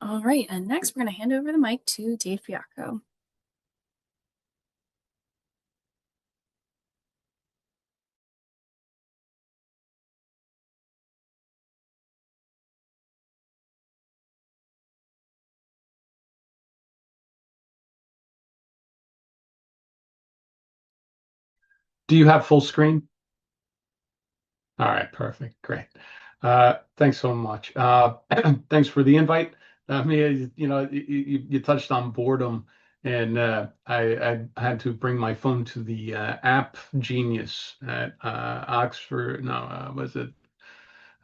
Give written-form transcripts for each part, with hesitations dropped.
All right, and next we're going to hand over the mic to Dave Fialko. Do you have full screen? All right, perfect. Great. Thanks so much. Thanks for the invite. You touched on boredom, and I had to bring my phone to the App Genius at Oxford. No, was it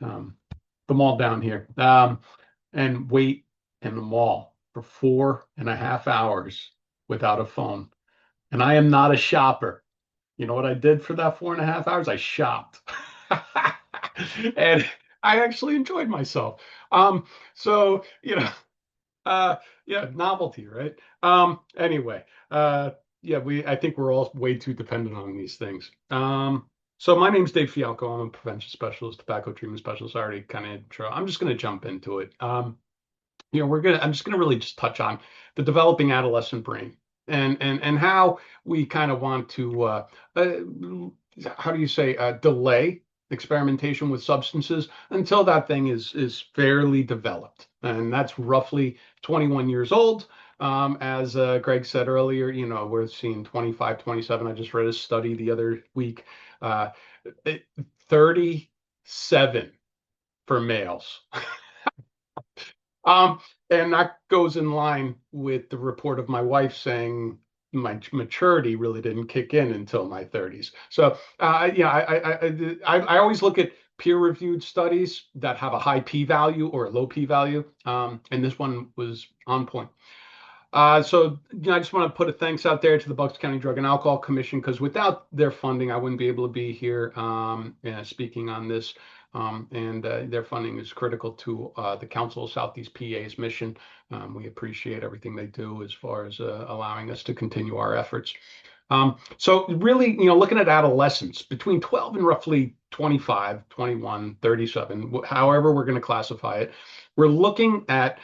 um, the mall down here? And wait in the mall for 4.5 hours without a phone. And I am not a shopper. You know what I did for that 4.5 hours? I shopped. And I actually enjoyed myself. Um, so, uh, yeah, novelty, right? Anyway, yeah, I think we're all way too dependent on these things. So my name's Dave Fialko. I'm a prevention specialist, tobacco treatment specialist. I already kind of intro. I'm just going to jump into it. I'm just gonna really just touch on the developing adolescent brain and how we kind of want to uh, how do you say delay experimentation with substances until that thing is fairly developed, and that's roughly 21 years old. As Greg said earlier, we're seeing 25, 27. I just read a study the other week, uh, 37 for males. Um, and that goes in line with the report of my wife saying my maturity really didn't kick in until my 30s. So, yeah, I always look at peer-reviewed studies that have a high p-value or a low p-value, and this one was on point. I just want to put a thanks out there to the Bucks County Drug and Alcohol Commission because without their funding, I wouldn't be able to be here speaking on this. And their funding is critical to the Council of Southeast PA's mission. We appreciate everything they do as far as allowing us to continue our efforts. So really, looking at adolescents between 12 and roughly 25, 21, 37, however we're going to classify it, we're looking at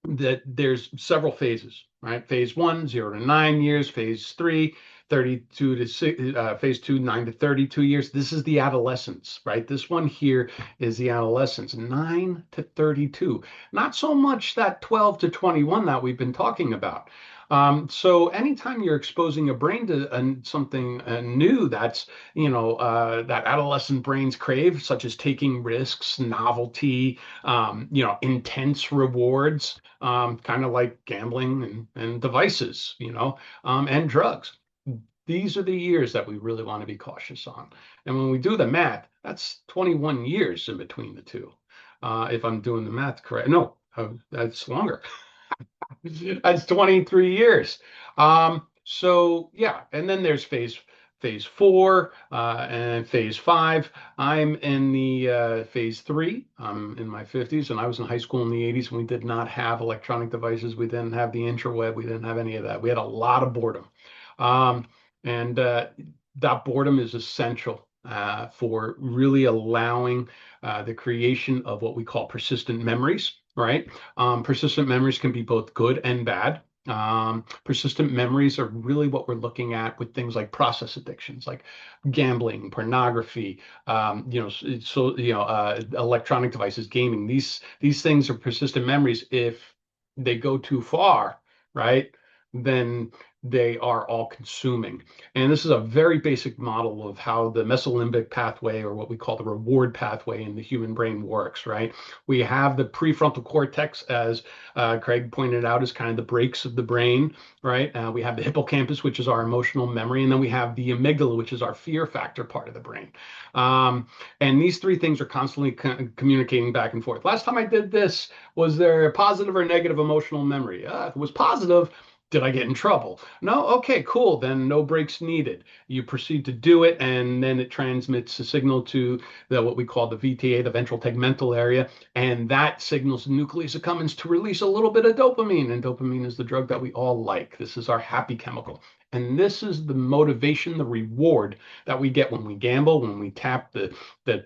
that there's several phases, right? Phase one, 0 to 9 years. Phase three, 32 to phase two, 9 to 32 years. This is the adolescence, right? This one here is the adolescence, 9 to 32. Not so much that 12 to 21 that we've been talking about. So anytime you're exposing a brain to something new that's, that adolescent brains crave, such as taking risks, novelty, intense rewards, kind of like gambling and devices, and drugs. These are the years that we really want to be cautious on. And when we do the math, that's 21 years in between the two. If I'm doing the math correct. No, that's longer. That's 23 years. So yeah, and then there's phase four and phase five. I'm in the phase three. I'm in my 50s, and I was in high school in the 80s, and we did not have electronic devices. We didn't have the intraweb. We didn't have any of that. We had a lot of boredom. And that boredom is essential for really allowing the creation of what we call persistent memories, right? Persistent memories can be both good and bad. Persistent memories are really what we're looking at with things like process addictions, like gambling, pornography, electronic devices, gaming. These things are persistent memories. If they go too far, right, then they are all consuming. And this is a very basic model of how the mesolimbic pathway, or what we call the reward pathway in the human brain, works, right? We have the prefrontal cortex, as Craig pointed out, is kind of the brakes of the brain, right? We have the hippocampus, which is our emotional memory, and then we have the amygdala, which is our fear factor part of the brain. And these three things are constantly communicating back and forth. Last time I did this, was there a positive or negative emotional memory? If it was positive, Did I get in trouble? No? Okay, cool. Then no brakes needed. You proceed to do it, and then it transmits a signal to the what we call the VTA, the ventral tegmental area, and that signals the nucleus accumbens to release a little bit of dopamine. And dopamine is the drug that we all like. This is our happy chemical. And this is the motivation, the reward that we get when we gamble, when we tap the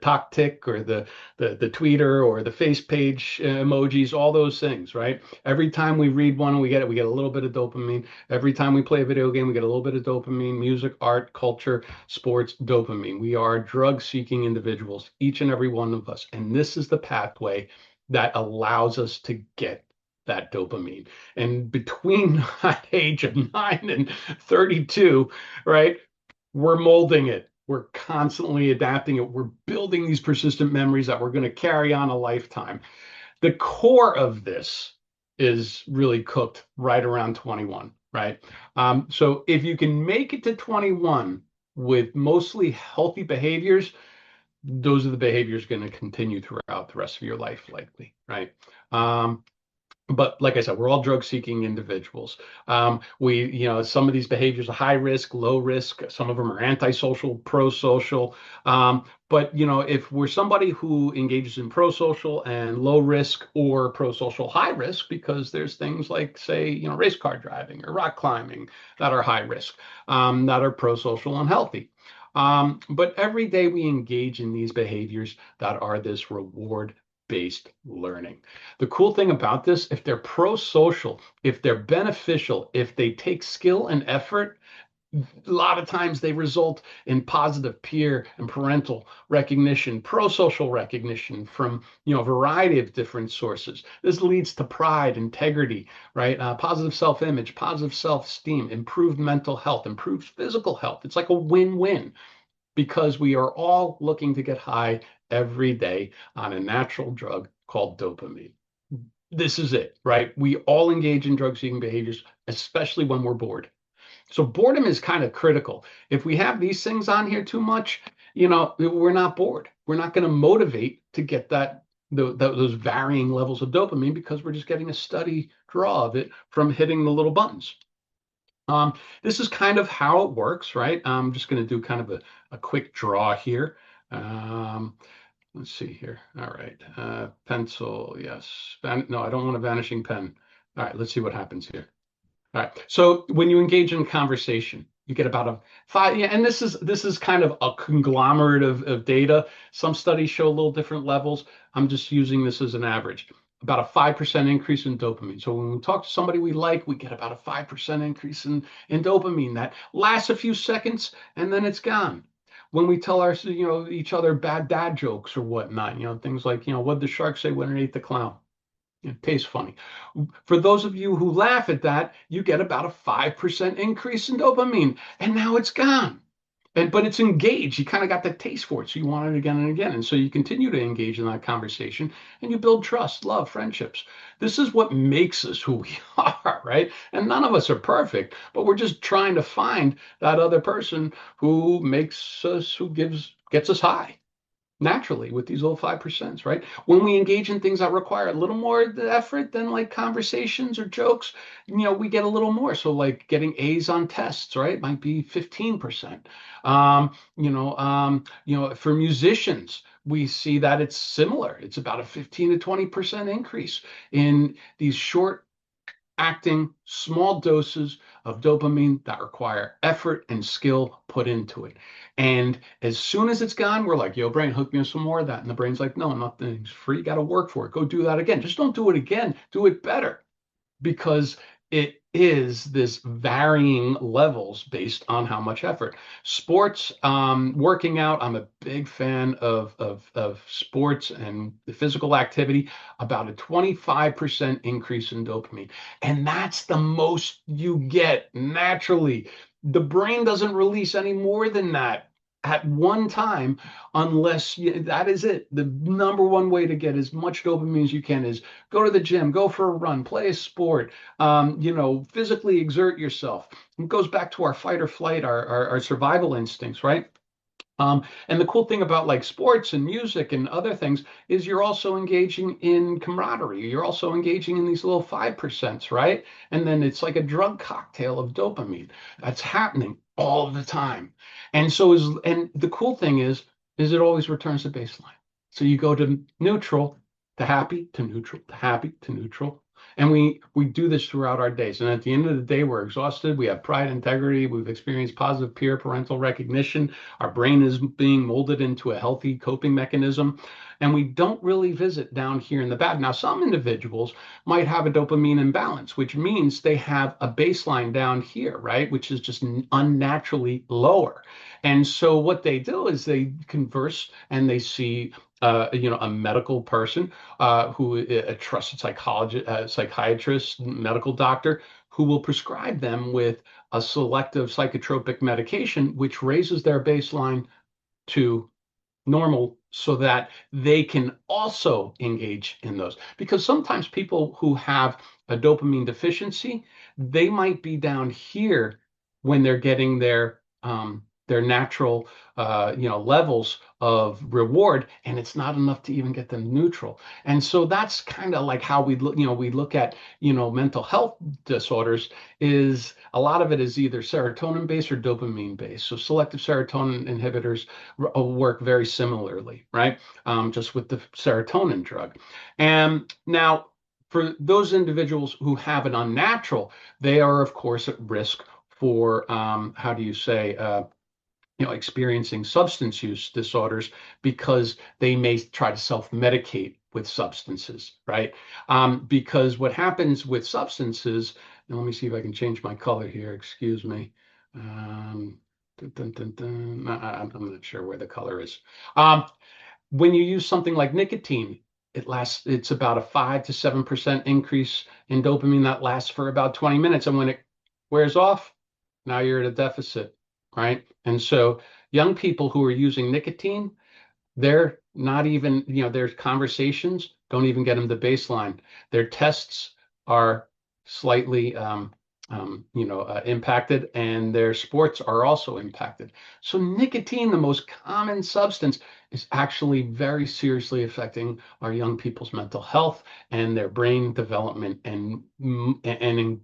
talk tick or the tweeter or the face page emojis, all those things, right? Every time we read one, we get it. We get a little bit of dopamine. Every time we play a video game, we get a little bit of dopamine. Music, art, culture, sports, dopamine. We are drug-seeking individuals, each and every one of us. And this is the pathway that allows us to get that dopamine. And between that age of 9 and 32, right, we're molding it. We're constantly adapting it. We're building these persistent memories that we're going to carry on a lifetime. The core of this is really cooked right around 21, right? So if you can make it to 21 with mostly healthy behaviors, those are the behaviors going to continue throughout the rest of your life, likely, right? But like I said, we're all drug-seeking individuals. Some of these behaviors are high risk, low risk. Some of them are antisocial, pro-social. But if we're somebody who engages in pro-social and low risk or pro-social high risk, because there's things like, say, race car driving or rock climbing that are high risk, that are pro-social and healthy. But every day we engage in these behaviors that are this reward-based learning. The cool thing about this, if they're pro-social, if they're beneficial, if they take skill and effort, a lot of times they result in positive peer and parental recognition, pro-social recognition from a variety of different sources. This leads to pride, integrity, right? Positive self-image, positive self-esteem, improved mental health, improved physical health. It's like a win-win because we are all looking to get high every day on a natural drug called dopamine. This is it, right? We all engage in drug-seeking behaviors, especially when we're bored. So boredom is kind of critical. If we have these things on here too much, we're not bored. We're not going to motivate to get those varying levels of dopamine because we're just getting a steady draw of it from hitting the little buttons. This is kind of how it works, right? I'm just going to do kind of a quick draw here. Let's see here. All right. Pencil, yes. No, I don't want a vanishing pen. All right, let's see what happens here. All right. So when you engage in conversation, you get about a 5. Yeah, and this is kind of a conglomerate of data. Some studies show a little different levels. I'm just using this as an average. About a 5% increase in dopamine. So when we talk to somebody we like, we get about a 5% increase in dopamine that lasts a few seconds and then it's gone. When we tell each other bad dad jokes or whatnot, things like, what did the shark say when it ate the clown? It tastes funny. For those of you who laugh at that, you get about a 5% increase in dopamine, and now it's gone. But it's engaged. You kind of got the taste for it, so you want it again and again. And so you continue to engage in that conversation and you build trust, love, friendships. This is what makes us who we are, right? And none of us are perfect, but we're just trying to find that other person who gets us high naturally with these little 5%, right? When we engage in things that require a little more effort than like conversations or jokes, we get a little more. So like getting A's on tests, right? Might be 15%. For musicians, we see that it's similar. It's about a 15 to 20% increase in these short acting small doses of dopamine that require effort and skill put into it. And as soon as it's gone, we're like, yo, brain, hook me with some more of that. And the brain's like, no, nothing's free. You got to work for it. Go do that again. Just don't do it again. Do it better because it is this varying levels based on how much effort. Sports, working out, I'm a big fan of sports and the physical activity, about a 25% increase in dopamine. And that's the most you get naturally. The brain doesn't release any more than that at one time unless that is it. The number one way to get as much dopamine as you can is go to the gym, go for a run, play a sport, physically exert yourself. It goes back to our fight or flight, our survival instincts, right? And the cool thing about like sports and music and other things is you're also engaging in camaraderie. You're also engaging in these little 5%, right? And then it's like a drug cocktail of dopamine that's happening all the time. And the cool thing is it always returns to baseline. So you go to neutral to happy to neutral to happy to neutral. And we do this throughout our days. And at the end of the day, we're exhausted. We have pride, integrity. We've experienced positive peer parental recognition. Our brain is being molded into a healthy coping mechanism. And we don't really visit down here in the bad. Now, some individuals might have a dopamine imbalance, which means they have a baseline down here, right? Which is just unnaturally lower. And so what they do is they converse and they see a medical person who a trusted psychologist, psychiatrist, medical doctor, who will prescribe them with a selective psychotropic medication, which raises their baseline to normal so that they can also engage in those. Because sometimes people who have a dopamine deficiency, they might be down here when they're getting their natural levels of reward, and it's not enough to even get them neutral. And so that's kind of like how we look at mental health disorders. Is a lot of it is either serotonin based or dopamine based. So selective serotonin inhibitors work very similarly, right? Just with the serotonin drug. And now, for those individuals who have an unnatural, they are, of course, at risk for, how do you say, experiencing substance use disorders because they may try to self-medicate with substances, right? Because what happens with substances, and let me see if I can change my color here, excuse me. Dun, dun, dun, dun. I'm not sure where the color is. Um, when you use something like nicotine, it's about a 5 to 7% increase in dopamine that lasts for about 20 minutes. And when it wears off, now you're at a deficit, right? And so young people who are using nicotine, they're not even, their conversations don't even get them to baseline. Their tests are slightly, impacted, and their sports are also impacted. So nicotine, the most common substance, is actually very seriously affecting our young people's mental health and their brain development, and motivating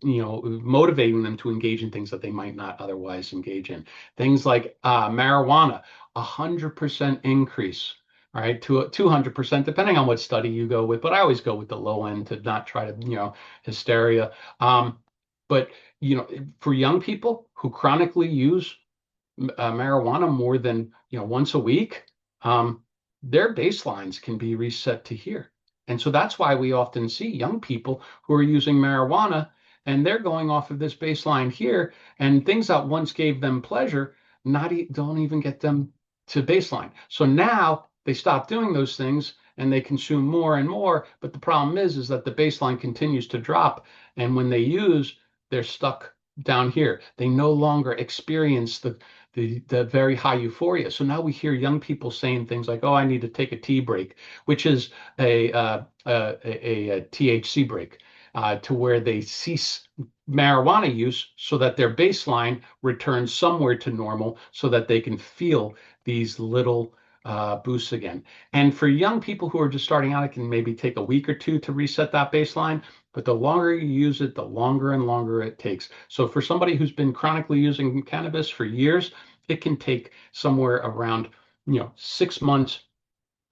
them to engage in things that they might not otherwise engage in. Things like marijuana, 100% increase, right, to a 200%, depending on what study you go with. But I always go with the low end to not try to, hysteria. But for young people who chronically use marijuana more than once a week, their baselines can be reset to here. And so that's why we often see young people who are using marijuana and they're going off of this baseline here, and things that once gave them pleasure don't even get them to baseline. So now they stop doing those things and they consume more and more. But the problem is that the baseline continues to drop. And when they use, they're stuck down here. They no longer experience the very high euphoria. So now we hear young people saying things like, "Oh, I need to take a tea break," which is a THC break, to where they cease marijuana use so that their baseline returns somewhere to normal, so that they can feel these little boosts again. And for young people who are just starting out, it can maybe take a week or two to reset that baseline. But the longer you use it, the longer and longer it takes. So for somebody who's been chronically using cannabis for years, it can take somewhere around 6 months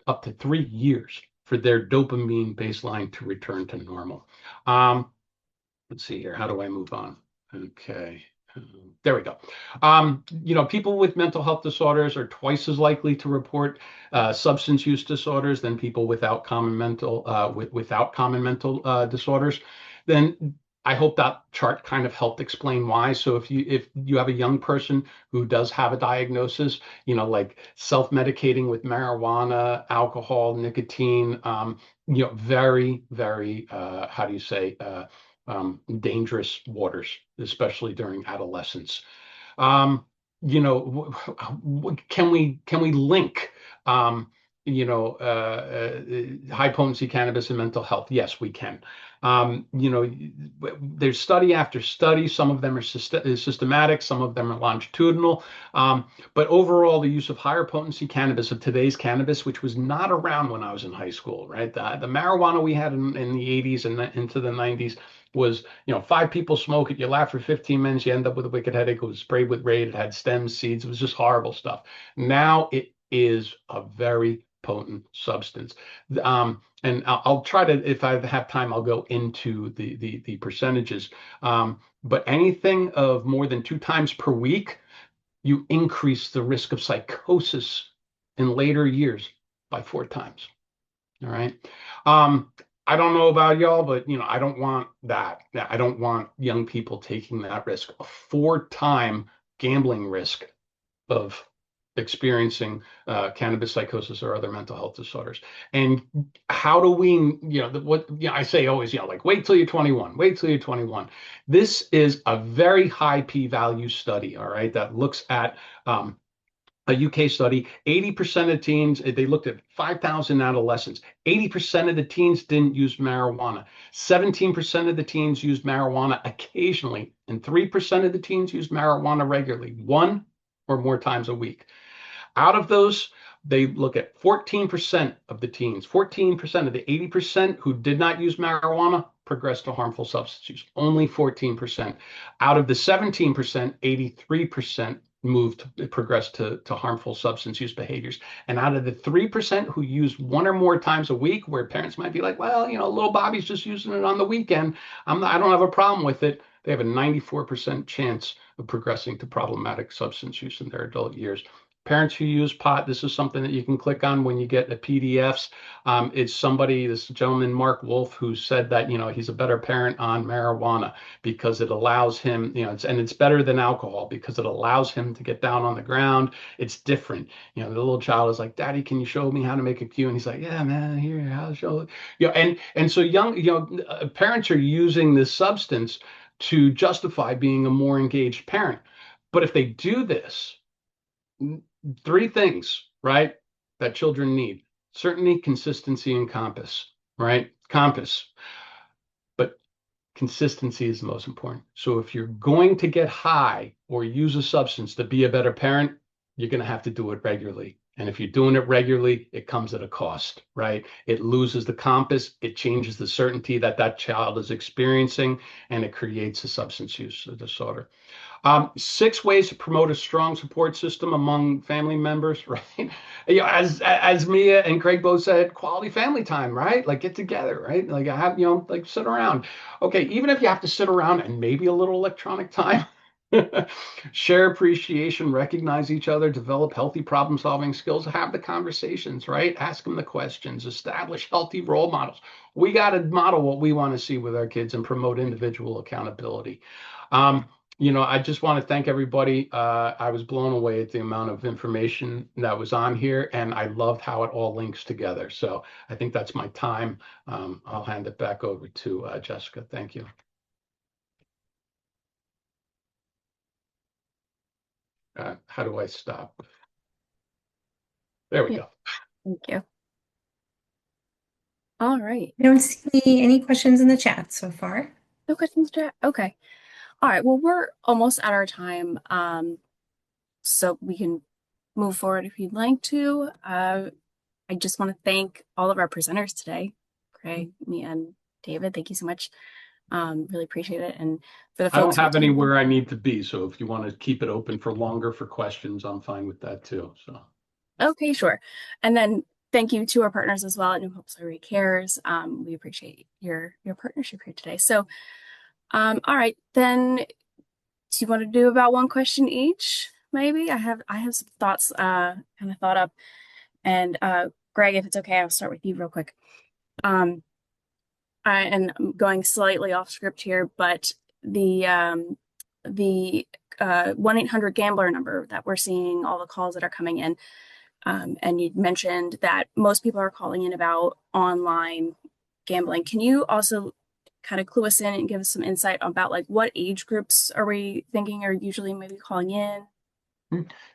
up to 3 years for their dopamine baseline to return to normal. Let's see here. How do I move on? Okay. There we go. People with mental health disorders are twice as likely to report substance use disorders than people without common mental disorders. Then I hope that chart kind of helped explain why. So if you have a young person who does have a diagnosis, like self-medicating with marijuana, alcohol, nicotine, very, very, how do you say, dangerous waters, especially during adolescence. Um, can we link high potency cannabis and mental health? Yes, we can. There's study after study. Some of them are systematic, some of them are longitudinal. But overall, the use of higher potency cannabis, of today's cannabis, which was not around when I was in high school, right? The marijuana we had in the 80s and into the 90s was, five people smoke it, you laugh for 15 minutes, you end up with a wicked headache. It was sprayed with Raid, it had stems, seeds, it was just horrible stuff. Now it is a very potent substance. And I'll try to, if I have time, I'll go into the percentages. But anything of more than 2 times per week, you increase the risk of psychosis in later years by 4 times. All right. I don't know about y'all, but I don't want that. I don't want young people taking that risk. A 4-time gambling risk of experiencing cannabis psychosis or other mental health disorders. And how do we, I say always, like wait till you're 21, wait till you're 21. This is a very high p-value study, all right, that looks at a UK study. 80% of teens, they looked at 5,000 adolescents. 80% of the teens didn't use marijuana. 17% of the teens used marijuana occasionally, and 3% of the teens used marijuana regularly, one or more times a week. Out of those, they look at 14% of the teens, 14% of the 80% who did not use marijuana progressed to harmful substance use. Only 14%. Out of the 17%, 83% progressed to harmful substance use behaviors. And out of the 3% who used one or more times a week, where parents might be like, well, little Bobby's just using it on the weekend, I don't have a problem with it. They have a 94% chance of progressing to problematic substance use in their adult years. Parents who use pot, this is something that you can click on when you get the PDFs. It's this gentleman, Mark Wolf, who said that, he's a better parent on marijuana because it allows him, and it's better than alcohol because it allows him to get down on the ground. It's different. The little child is like, Daddy, can you show me how to make a cue? And he's like, yeah, man, here, I'll show you. And so parents are using this substance to justify being a more engaged parent. But if they do this, 3 things, right, that children need: certainty, consistency, and compass, right? Compass. But consistency is the most important. So if you're going to get high or use a substance to be a better parent, you're going to have to do it regularly. And if you're doing it regularly, it comes at a cost, right? It loses the compass, it changes the certainty that that child is experiencing, and it creates a substance use disorder. 6 ways to promote a strong support system among family members, right? As Mia and Craig both said, quality family time, right? Like get together, right? Like I have, like sit around. Okay, even if you have to sit around and maybe a little electronic time, share appreciation, recognize each other, develop healthy problem-solving skills, have the conversations, right? Ask them the questions, establish healthy role models. We got to model what we want to see with our kids and promote individual accountability. I just want to thank everybody. I was blown away at the amount of information that was on here, and I loved how it all links together. So I think that's my time. I'll hand it back over to Jessica. Thank you. How do I stop? There we Yeah, go. thank you. All right. I don't see any questions in the chat so far. No questions, chat? Okay. All right. Well, we're almost at our time. So we can move forward if you'd like to. I just want to thank all of our presenters today, Craig, me, and David. Thank you so much. Really appreciate it. And for the I don't folks who have attended- anywhere I need to be, so if you want to keep it open for longer for questions, I'm fine with that too. So Okay, sure. And then thank you to our partners as well at New Hope Surrey Cares. We appreciate your partnership here today. So, all right, then do you want to do about one question each? Maybe I have some thoughts kind of thought up. And Greg, if it's okay, I'll start with you real quick. And I'm going slightly off script here, but the 1-800-GAMBLER number that we're seeing, all the calls that are coming in, and you mentioned that most people are calling in about online gambling. Can you also kind of clue us in and give us some insight about like what age groups are we thinking are usually maybe calling in?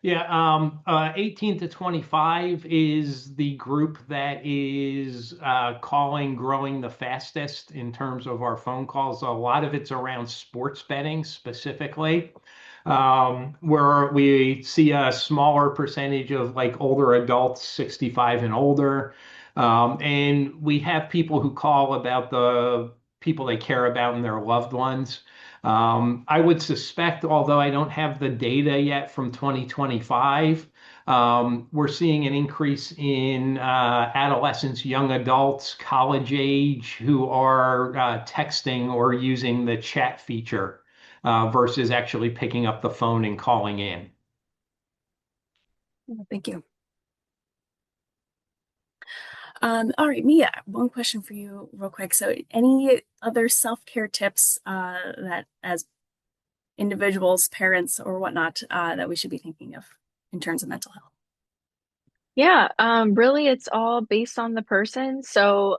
Yeah, 18 to 25 is the group that is calling growing the fastest in terms of our phone calls. A lot of it's around sports betting specifically, where we see a smaller percentage of like older adults, 65 and older. And we have people who call about the people they care about and their loved ones. I would suspect, although I don't have the data yet from 2025, we're seeing an increase in adolescents, young adults, college age who are texting or using the chat feature versus actually picking up the phone and calling in. Thank you. All right, Mia, one question for you real quick. So any other self-care tips that as individuals, parents, or whatnot that we should be thinking of in terms of mental health? Yeah, really, it's all based on the person. So,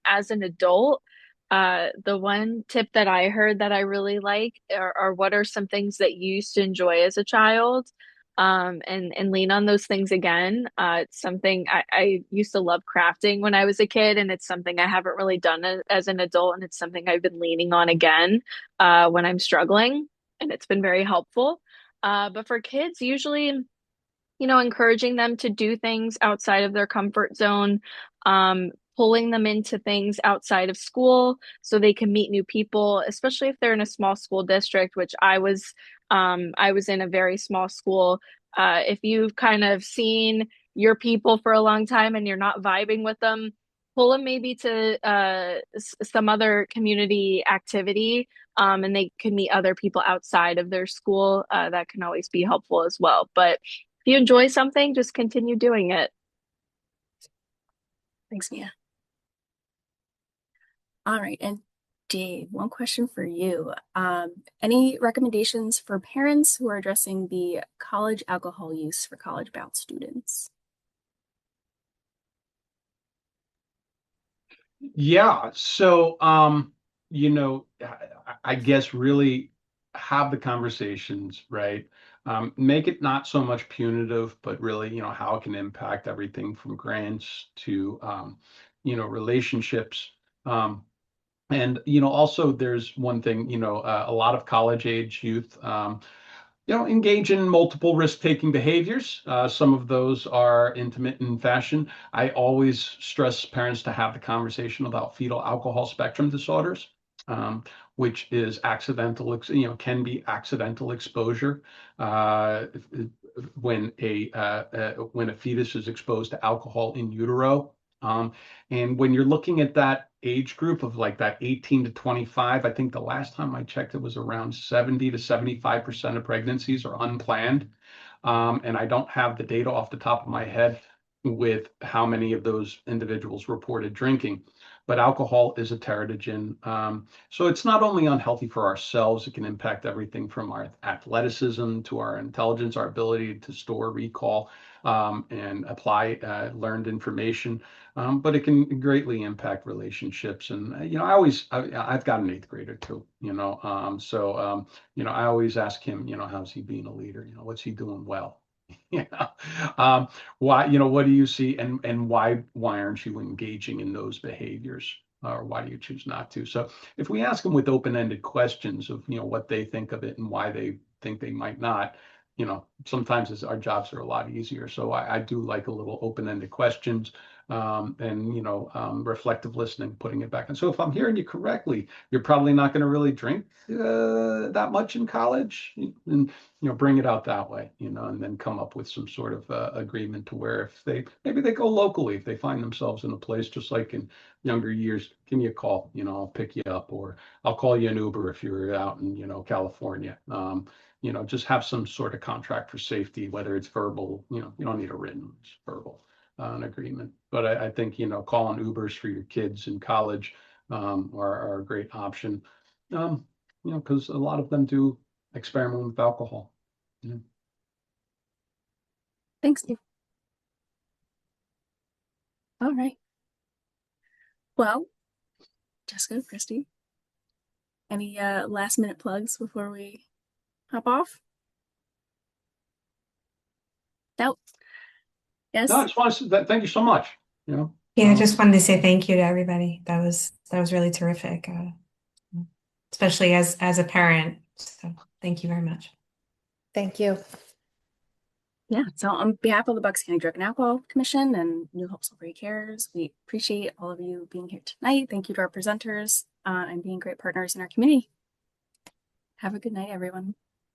as an adult, the one tip that I heard that I really like are what are some things that you used to enjoy as a child, and lean on those things again. It's something I used to love crafting when I was a kid, and it's something I haven't really done as an adult, and it's something I've been leaning on again, when I'm struggling, and it's been very helpful. But for kids, usually encouraging them to do things outside of their comfort zone, pulling them into things outside of school so they can meet new people, especially if they're in a small school district, which I was in a very small school. If you've kind of seen your people for a long time and you're not vibing with them, pull them maybe to some other community activity, and they can meet other people outside of their school. That can always be helpful as well. But if you enjoy something, just continue doing it. Thanks, Mia. All right, and Dave, one question for you. Any recommendations for parents who are addressing the college alcohol use for college-bound students? Yeah. So, I guess really have the conversations, right? Make it not so much punitive, but really, how it can impact everything from grants to, relationships. Um, and, also there's one thing, a lot of college age youth, engage in multiple risk-taking behaviors. Some of those are intimate in fashion. I always stress parents to have the conversation about fetal alcohol spectrum disorders, which is can be accidental exposure when a fetus is exposed to alcohol in utero. Um, and when you're looking at that age group of like that 18 to 25, I think the last time I checked, it was around 70 to 75% of pregnancies are unplanned. And I don't have the data off the top of my head with how many of those individuals reported drinking. But alcohol is a teratogen. So it's not only unhealthy for ourselves, it can impact everything from our athleticism to our intelligence, our ability to store, recall, and apply learned information. But it can greatly impact relationships. And I've got an eighth grader too. I always ask him, how's he being a leader? What's he doing well? You know, why, what do you see, and why aren't you engaging in those behaviors? Or why do you choose not to? So if we ask them with open-ended questions of, what they think of it and why they think they might not, sometimes our jobs are a lot easier. So I do like a little open-ended questions, and reflective listening, putting it back. And so if I'm hearing you correctly, you're probably not going to really drink that much in college, and bring it out that way, and then come up with some sort of agreement to where if maybe they go locally, if they find themselves in a place just like in younger years, give me a call, I'll pick you up, or I'll call you an Uber if you're out in, California. Just have some sort of contract for safety, whether it's verbal, you don't need a written, it's verbal, an agreement. But I think, calling Ubers for your kids in college are a great option, because a lot of them do experiment with alcohol. Yeah. Thanks, Dave. All right. Well, Jessica, Christy, any last minute plugs before we hop off? No. Yes. No, I just want to say thank you so much. You know, Yeah, I just wanted to say thank you to everybody. That was really terrific, especially as a parent. So thank you very much. Thank you. Yeah. So on behalf of the Bucks County Drug and Alcohol Commission and New Hope Celebrity Cares, we appreciate all of you being here tonight. Thank you to our presenters and being great partners in our community. Have a good night, everyone.